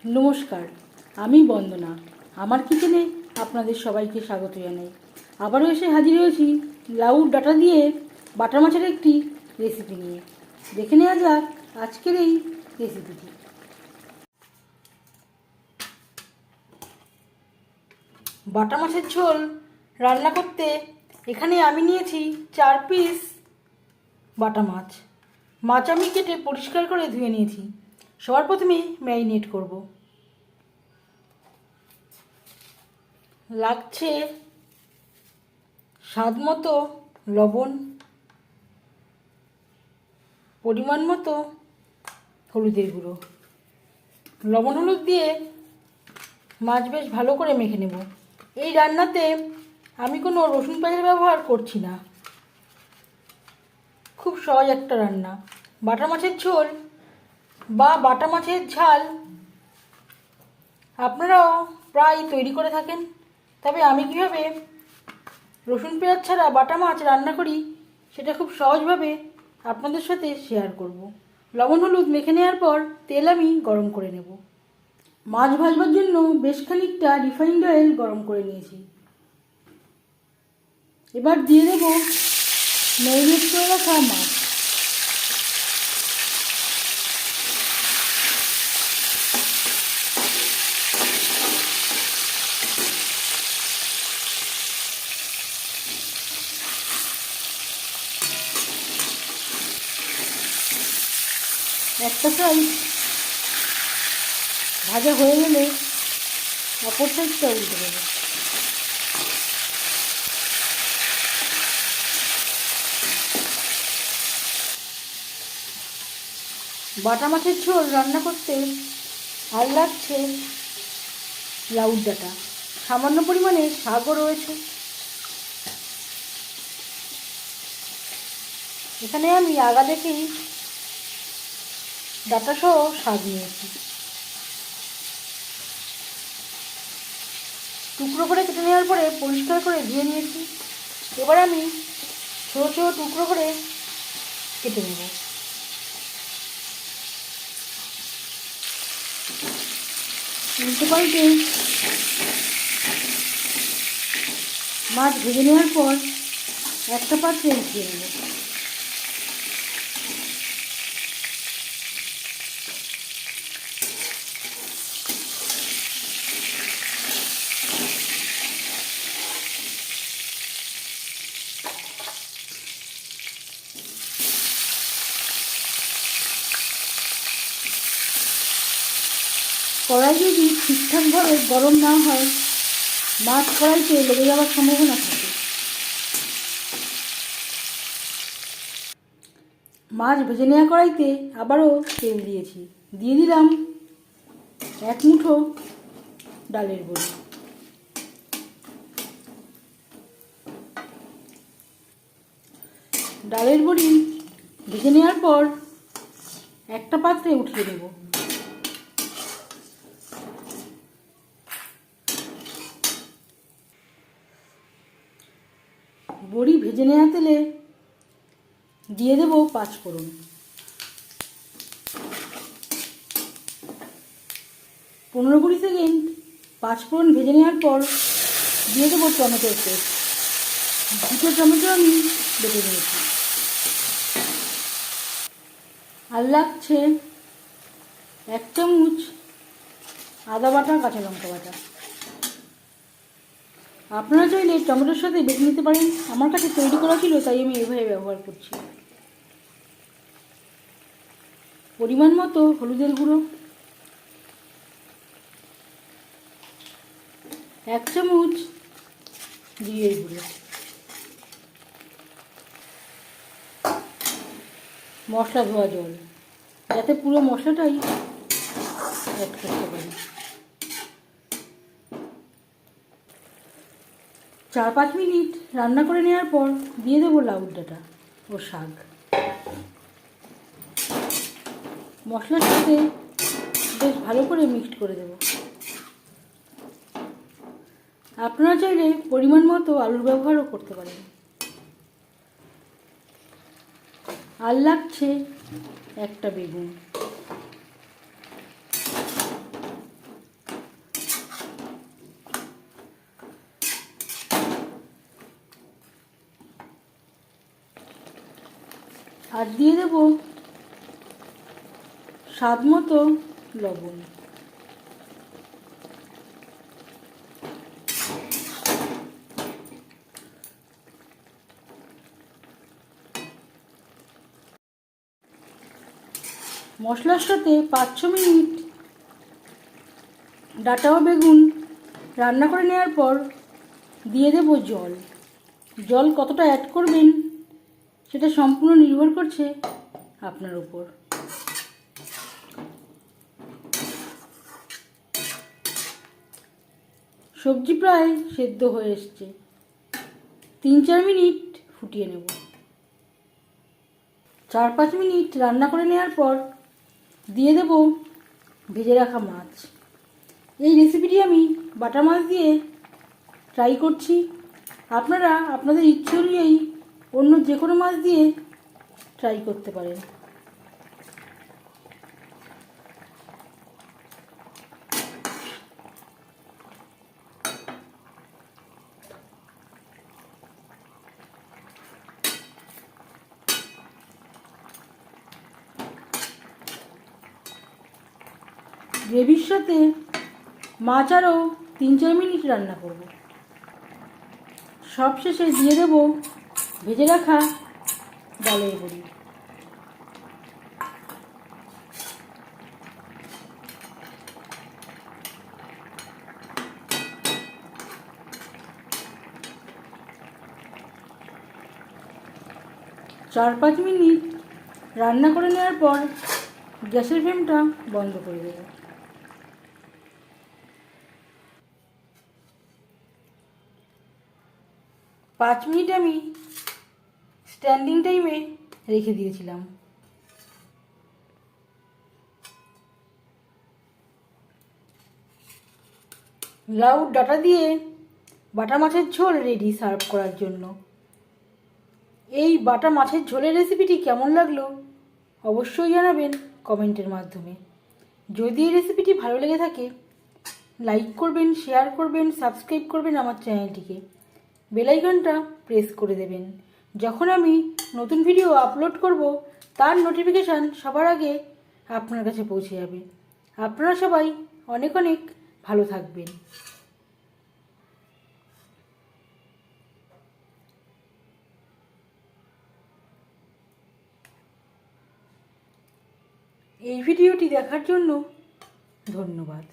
নমস্কার, আমি বন্দনা। আমার কিচেনে আপনাদের সবাইকে স্বাগত জানাই। আবারও এসে হাজির হয়েছি লাউর ডাঁটা দিয়ে বাটা মাছের একটি রেসিপি নিয়ে। দেখে নেওয়া যাক আজকের এই রেসিপিটি। বাটা মাছের ঝোল রান্না করতে এখানে আমি নিয়েছি 4 পিস বাটা মাছ। মাছ আমি কেটে পরিষ্কার করে ধুয়ে নিয়েছি। সবার প্রথমে ম্যারিনেট করব। লাগছে স্বাদ মতো লবণ, পরিমাণ মতো হলুদের গুঁড়ো। লবণ হলুদ দিয়ে মাছ বেশ ভালো করে মেখে নেব। এই রান্নাতে আমি কোনো রসুন পেঁয়াজের ব্যবহার করছি না। খুব সহজ একটা রান্না। বাটা মাছের ঝোল বা বাটা মাছের ঝাল আপনারাও প্রায় তৈরি করে থাকেন, তবে আমি কীভাবে রসুন পেঁয়াজ ছাড়া বাটা মাছ রান্না করি সেটা খুব সহজভাবে আপনাদের সাথে শেয়ার করব। লবণ হলুদ মেখে নেওয়ার পর তেল আমি গরম করে নেব। মাছ ভাজবার জন্য বেশ খানিকটা রিফাইন্ড অয়েল গরম করে নিয়েছি। এবার দিয়ে দেব ম্যারিনেট করে রাখা মাছ। একটা সাইড ভাজা হয়ে গেলে অপর সাইডটা উল্টে দেবো। বাটা মাছের ঝোল রান্না করতে আর লাগছে লাউর ডাঁটা। সামান্য পরিমাণে শাকও রয়েছে। এখানে আমি আগা দেখেই ডাঁটা সহ শাক নিয়েছি। টুকরো করে কেটে নেওয়ার পরে পরিষ্কার করে ধুয়ে নিয়েছি। এবার আমি ছোটো ছোটো টুকরো করে কেটে নেব। উল্টে পাল্টে মাছ ভেজে নেওয়ার পর একটা পাত্রে উঠিয়ে নেব। কড়াই যদি ঠিকঠাকভাবে গরম না হয় মাছ কড়াইতে লেগে যাওয়ার সম্ভাবনা থাকে। মাছ ভেজে নেওয়া কড়াইতে আবারও তেল দিয়েছি। দিয়ে দিলাম 1 মুঠো ডালের বড়ি। ডালের বড়ি ভেজে নেওয়ার পর একটা পাত্রে উঠিয়ে দেব। বড়ি ভেজে নেওয়া তেলে দিয়ে দেব 5 ফোড়ন। পনেরো 20 সেকেন্ড 5 ফোড়ন ভেজে নেওয়ার পর দিয়ে দেবো টমেটোর পেস্ট। 2টো টমেটো আমি বেটে নিয়েছি। আর লাগছে 1 চামচ আদা বাটা, কাঁচা লঙ্কা বাটা। আপনারা চাইলে টমেটোর সাথে বেটে নিতে পারেন। আমার কাছে তৈরি করা ছিল তাই আমি এভাবে ব্যবহার করছি। পরিমাণ মতো হলুদের গুঁড়ো, 1 চামচ জিরের গুঁড়ো, মশলা ধোয়া জল, যাতে পুরো মশলাটাই অ্যাড করতে পারি। 4-5 মিনিট রান্না করে নেওয়ার পর দিয়ে দেবো লাউর ডাঁটা ও শাক। মশলার সাথে বেশ ভালো করে মিক্সড করে দেব। আপনারা চাইলে পরিমাণ মতো আলুর ব্যবহারও করতে পারেন। আর লাগছে একটা বেগুন। আর দিয়ে দেব স্বাদ মতো লবণ। মশলার সাথে 5-6 মিনিট ডাঁটা ও বেগুন রান্না করে নেওয়ার পর দিয়ে দেব জল। জল কতটা অ্যাড করবেন সেটা সম্পূর্ণ নির্ভর করছে আপনার উপর। সবজি প্রায় সেদ্ধ হয়ে এসছে, 3-4 মিনিট ফুটিয়ে নেব। 4-5 মিনিট রান্না করে নেওয়ার পর দিয়ে দেব ভেজে রাখা মাছ। এই রেসিপিটি আমি বাটা মাছ দিয়ে ট্রাই করছি। আপনারা আপনাদের ইচ্ছে অনুযায়ী অন্য যে কোনো মাছ দিয়ে ট্রাই করতে পারেন। গ্রেভির সাথে মাছ আরও 3-4 মিনিট রান্না করব। সবশেষে দিয়ে দেব ভেজে রাখা ডালের বড়ি। চার 5 মিনিট রান্না করে নেওয়ার পর গ্যাসের ফ্লেমটা বন্ধ করে দেব। পাঁচ মিনিট আমি স্ট্যান্ডিং টাইমে রেখে দিয়েছিলাম। লাউ ডাঁটা দিয়ে বাটা মাছের ঝোল রেডি সার্ভ করার জন্য। এই বাটা মাছের ঝোলের রেসিপিটি কেমন লাগলো অবশ্যই জানাবেন কমেন্টের মাধ্যমে। যদি এই রেসিপিটি ভালো লেগে থাকে লাইক করবেন, শেয়ার করবেন, সাবস্ক্রাইব করবেন আমার চ্যানেলটিকে। বেল আইকনটা প্রেস করে দেবেন। যখন আমি নতুন ভিডিও আপলোড করব তার নোটিফিকেশান সবার আগে আপনার কাছে পৌঁছে যাবে। আপনারা সবাই অনেক অনেক ভালো থাকবেন। এই ভিডিওটি দেখার জন্য ধন্যবাদ।